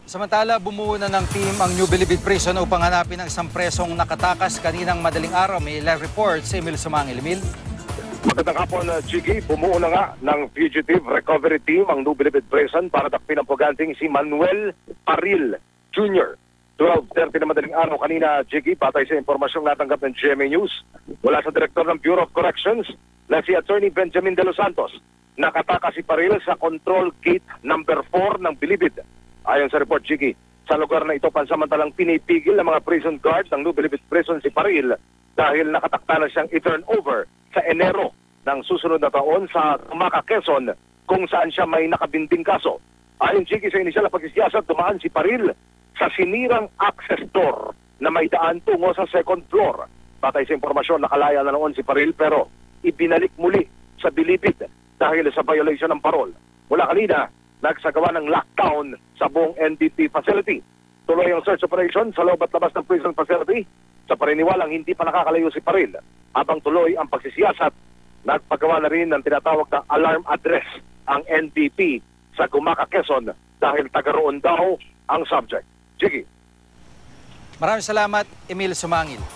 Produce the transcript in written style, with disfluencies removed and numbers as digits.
Samantala, bumuo na ng team ang New Bilibid Prison upang hanapin ang isang presong nakatakas kaninang madaling araw. May live report si Emil Sumangil. Emil? Magandang hapon, Chigi. Bumuo na nga ng Fugitive Recovery Team ang New Bilibid Prison para dakpin ang puganting si Manuel Paril Jr. 12:30 na madaling araw kanina, Chigi, batay sa impormasyong natanggap ng GMA News mula sa Direktor ng Bureau of Corrections na si Attorney Benjamin De Los Santos. Nakatakas si Paril sa Control Gate number 4 ng Bilibid. Ayon sa report, Chigi, sa lugar na ito pansamantalang pinipigil ng mga prison guard ng New Bilibid Prison si Paril dahil nakatakda na siyang i-turn over sa Enero ng susunod na taon sa Tumaca, Quezon, kung saan siya may nakabinding kaso. Ayon, Chigi, sa inisyal na pagsisiyasat, dumaan si Paril sa sinirang access door na may daan tungo sa second floor. Batay sa impormasyon, nakalaya na noon si Paril pero ibinalik muli sa Bilibid dahil sa violation ng parol. Mula kanina, nagsagawa ng lockdown sa buong NBP facility. Tuloy ang search operation sa loob at labas ng prison facility sa paniniwalang hindi pa nakakalayo si Paril. Habang tuloy ang pagsisiyasat, nagpagawa na rin ng tinatawag na alarm address ang NBP sa Tumaca, Quezon dahil taga roon daw ang subject. Sige. Maraming salamat, Emil Sumangil.